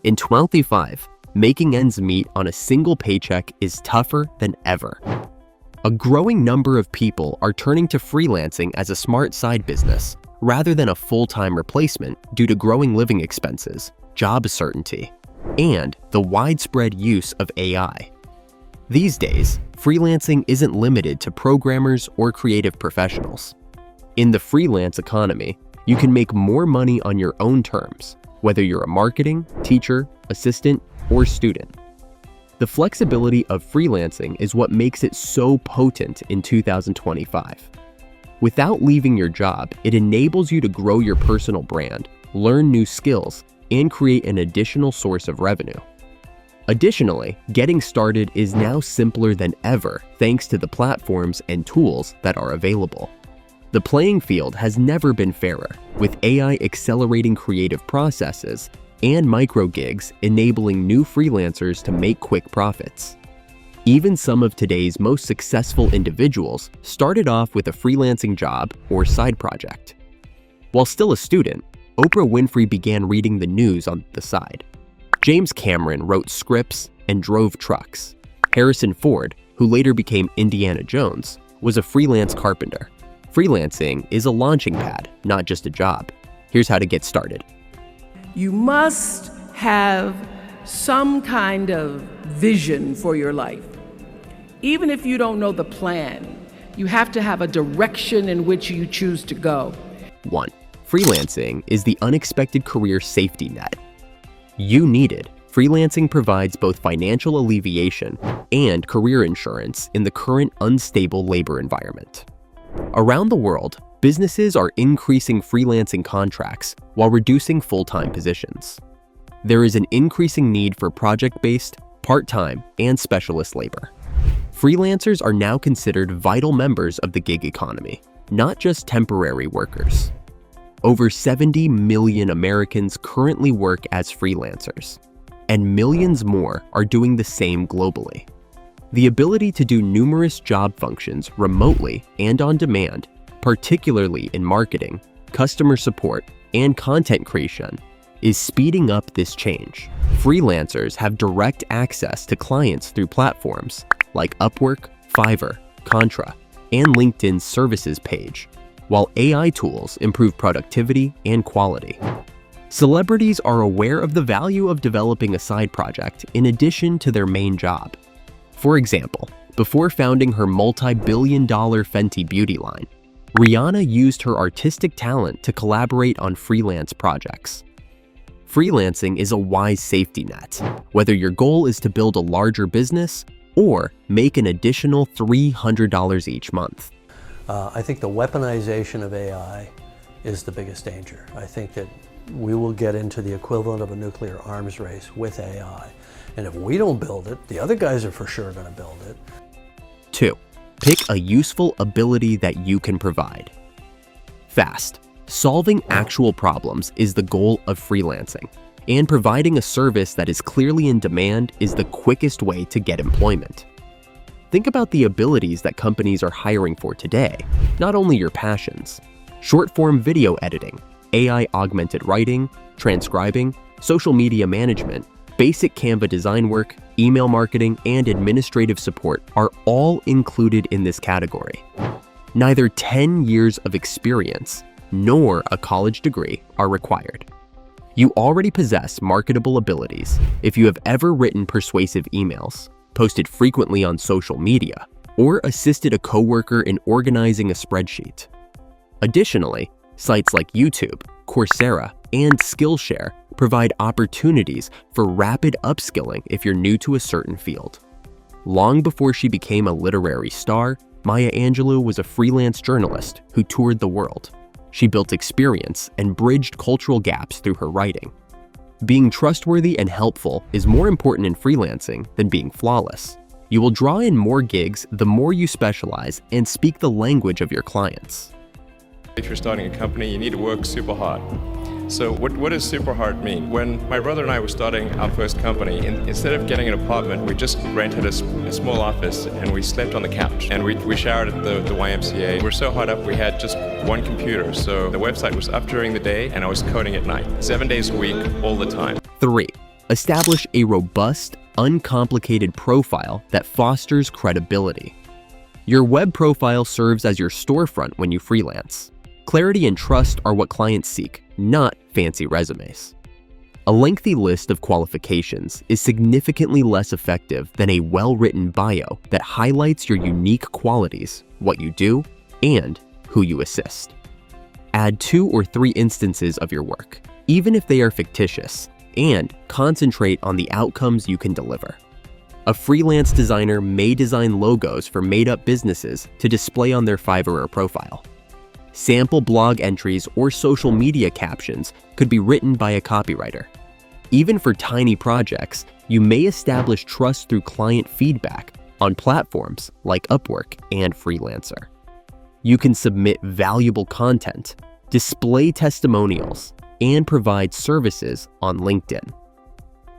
In 2025, making ends meet on a single paycheck is tougher than ever. A growing number of people are turning to freelancing as a smart side business rather than a full-time replacement due to growing living expenses, job certainty, and the widespread use of AI. These days, freelancing isn't limited to programmers or creative professionals. In the freelance economy, you can make more money on your own terms, whether you're a marketing, teacher, assistant, or student. The flexibility of freelancing is what makes it so potent in 2025. Without leaving your job, it enables you to grow your personal brand, learn new skills, and create an additional source of revenue. Additionally, getting started is now simpler than ever thanks to the platforms and tools that are available. The playing field has never been fairer, with AI accelerating creative processes and micro gigs enabling new freelancers to make quick profits. Even some of today's most successful individuals started off with a freelancing job or side project. While still a student, Oprah Winfrey began reading the news on the side. James Cameron wrote scripts and drove trucks. Harrison Ford, who later became Indiana Jones, was a freelance carpenter. Freelancing is a launching pad, not just a job. Here's how to get started. You must have some kind of vision for your life. Even if you don't know the plan, you have to have a direction in which you choose to go. 1. Freelancing is the unexpected career safety net. You need it. Freelancing provides both financial alleviation and career insurance in the current unstable labor environment. Around the world, businesses are increasing freelancing contracts while reducing full-time positions. There is an increasing need for project-based, part-time, and specialist labor. Freelancers are now considered vital members of the gig economy, not just temporary workers. Over 70 million Americans currently work as freelancers, and millions more are doing the same globally. The ability to do numerous job functions remotely and on demand, particularly in marketing, customer support, and content creation, is speeding up this change. Freelancers have direct access to clients through platforms like Upwork, Fiverr, Contra, and LinkedIn's services page, while AI tools improve productivity and quality. Celebrities are aware of the value of developing a side project in addition to their main job. For example, before founding her multi-billion-dollar Fenty beauty line, Rihanna used her artistic talent to collaborate on freelance projects. Freelancing is a wise safety net, whether your goal is to build a larger business or make an additional $300 each month. I think the weaponization of AI is the biggest danger. I think that we will get into the equivalent of a nuclear arms race with AI. And if we don't build it, the other guys are for sure going to build it. 2. Pick a useful ability that you can provide. Fast. Solving actual problems is the goal of freelancing, and providing a service that is clearly in demand is the quickest way to get employment. Think about the abilities that companies are hiring for today, not only your passions. Short-form video editing, AI-augmented writing, transcribing, social media management, basic Canva design work, email marketing, and administrative support are all included in this category. Neither 10 years of experience nor a college degree are required. You already possess marketable abilities if you have ever written persuasive emails, posted frequently on social media, or assisted a coworker in organizing a spreadsheet. Additionally, sites like YouTube, Coursera, and Skillshare provide opportunities for rapid upskilling if you're new to a certain field. Long before she became a literary star, Maya Angelou was a freelance journalist who toured the world. She built experience and bridged cultural gaps through her writing. Being trustworthy and helpful is more important in freelancing than being flawless. You will draw in more gigs the more you specialize and speak the language of your clients. If you're starting a company, you need to work super hard. So what does super hard mean? When my brother and I were starting our first company, instead of getting an apartment, we just rented a small office and we slept on the couch. And we showered at the YMCA. We were so hot up, we had just one computer. So the website was up during the day and I was coding at night. 7 days a week, all the time. 3. Establish a robust, uncomplicated profile that fosters credibility. Your web profile serves as your storefront when you freelance. Clarity and trust are what clients seek, not fancy resumes. A lengthy list of qualifications is significantly less effective than a well-written bio that highlights your unique qualities, what you do, and who you assist. Add 2 or 3 instances of your work, even if they are fictitious, and concentrate on the outcomes you can deliver. A freelance designer may design logos for made-up businesses to display on their Fiverr profile. Sample blog entries or social media captions could be written by a copywriter. Even for tiny projects, you may establish trust through client feedback on platforms like Upwork and Freelancer. You can submit valuable content, display testimonials, and provide services on LinkedIn.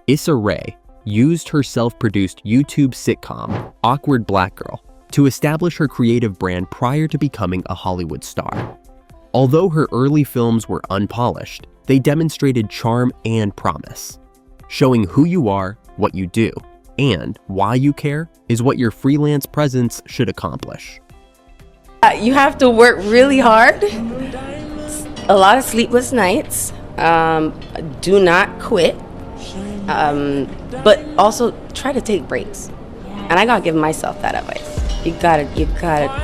Issa Rae used her self-produced YouTube sitcom, Awkward Black Girl, to establish her creative brand prior to becoming a Hollywood star. Although her early films were unpolished, they demonstrated charm and promise. Showing who you are, what you do, and why you care is what your freelance presence should accomplish. You have to work really hard, a lot of sleepless nights, do not quit, but also try to take breaks. And I gotta give myself that advice. You gotta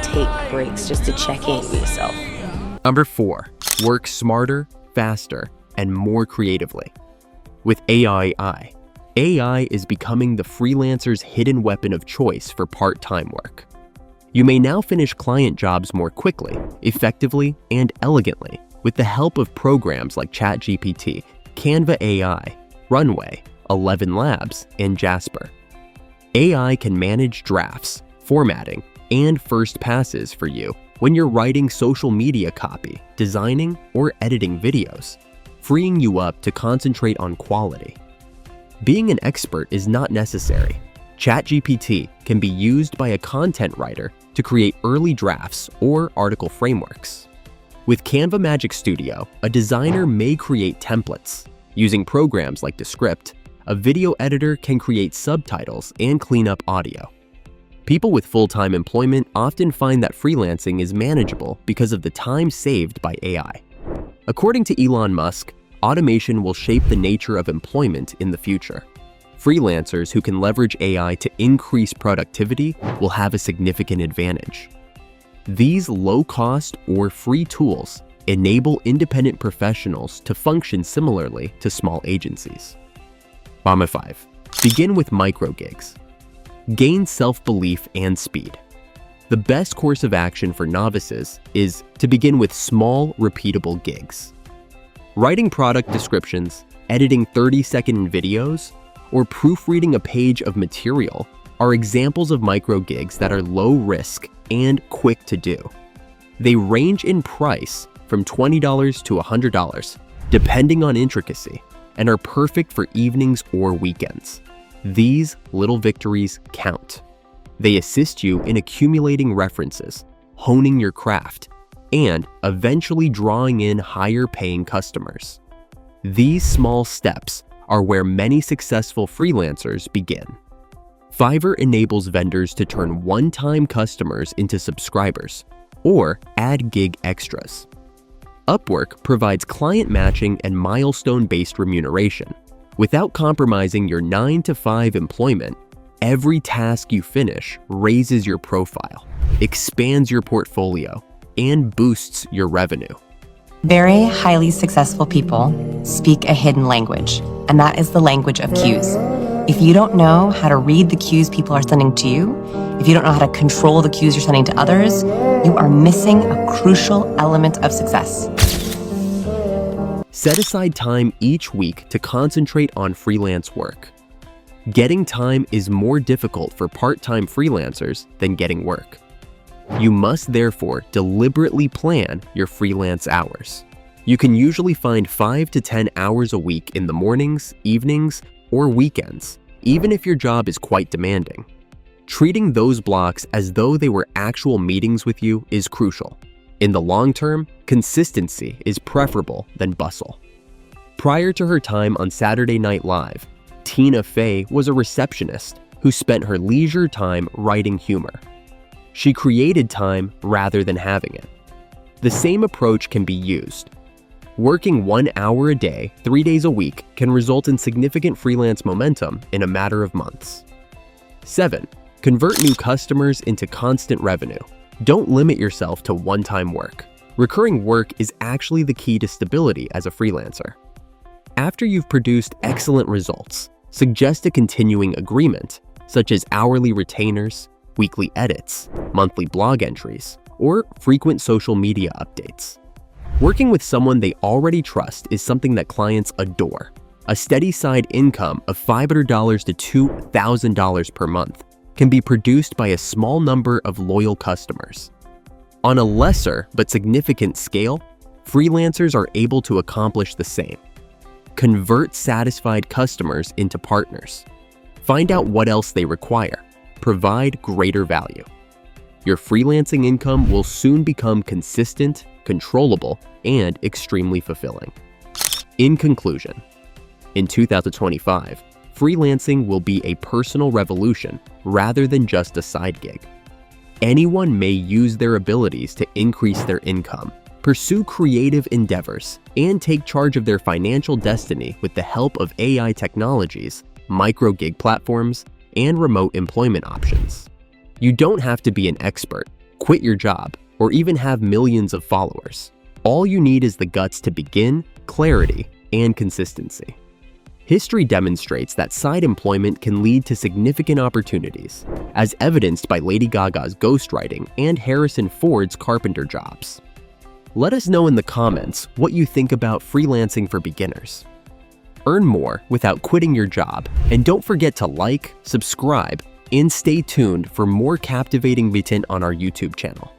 take breaks just to check in with yourself. Number 4, work smarter, faster, and more creatively. With AI is becoming the freelancer's hidden weapon of choice for part-time work. You may now finish client jobs more quickly, effectively, and elegantly with the help of programs like ChatGPT, Canva AI, Runway, 11 Labs, and Jasper. AI can manage drafts, formatting, and first passes for you when you're writing social media copy, designing, or editing videos, freeing you up to concentrate on quality. Being an expert is not necessary. ChatGPT can be used by a content writer to create early drafts or article frameworks. With Canva Magic Studio, a designer may create templates. Using programs like Descript, a video editor can create subtitles and clean up audio. People with full-time employment often find that freelancing is manageable because of the time saved by AI. According to Elon Musk, automation will shape the nature of employment in the future. Freelancers who can leverage AI to increase productivity will have a significant advantage. These low-cost or free tools enable independent professionals to function similarly to small agencies. Mama 5. Begin with micro gigs. Gain self-belief and speed. The best course of action for novices is to begin with small, repeatable gigs. Writing product descriptions, editing 30-second videos, or proofreading a page of material are examples of micro gigs that are low risk and quick to do. They range in price from $20 to $100, depending on intricacy, and are perfect for evenings or weekends. These little victories count. They assist you in accumulating references, honing your craft, and eventually drawing in higher-paying customers. These small steps are where many successful freelancers begin. Fiverr enables vendors to turn one-time customers into subscribers or add gig extras. Upwork provides client matching and milestone-based remuneration. Without compromising your 9-to-5 employment, every task you finish raises your profile, expands your portfolio, and boosts your revenue. Very highly successful people speak a hidden language, and that is the language of cues. If you don't know how to read the cues people are sending to you, if you don't know how to control the cues you're sending to others, you are missing a crucial element of success. Set aside time each week to concentrate on freelance work. Getting time is more difficult for part-time freelancers than getting work. You must therefore deliberately plan your freelance hours. You can usually find 5 to 10 hours a week in the mornings, evenings, or weekends, even if your job is quite demanding. Treating those blocks as though they were actual meetings with you is crucial. In the long term, consistency is preferable than bustle. Prior to her time on Saturday Night Live, Tina Fey was a receptionist who spent her leisure time writing humor. She created time rather than having it. The same approach can be used. Working 1 hour a day, 3 days a week can result in significant freelance momentum in a matter of months. 7. Convert new customers into constant revenue. Don't limit yourself to one-time work. Recurring work is actually the key to stability as a freelancer. After you've produced excellent results, suggest a continuing agreement, such as hourly retainers, weekly edits, monthly blog entries, or frequent social media updates. Working with someone they already trust is something that clients adore. A steady side income of $500 to $2,000 per month can be produced by a small number of loyal customers. On a lesser but significant scale, freelancers are able to accomplish the same. Convert satisfied customers into partners. Find out what else they require. Provide greater value. Your freelancing income will soon become consistent, controllable, and extremely fulfilling. In conclusion, in 2025, freelancing will be a personal revolution rather than just a side gig. Anyone may use their abilities to increase their income, pursue creative endeavors, and take charge of their financial destiny with the help of AI technologies, micro-gig platforms, and remote employment options. You don't have to be an expert, quit your job, or even have millions of followers. All you need is the guts to begin, clarity, and consistency. History demonstrates that side employment can lead to significant opportunities, as evidenced by Lady Gaga's ghostwriting and Harrison Ford's carpenter jobs. Let us know in the comments what you think about freelancing for beginners. Earn more without quitting your job, and don't forget to like, subscribe, and stay tuned for more captivating content on our YouTube channel.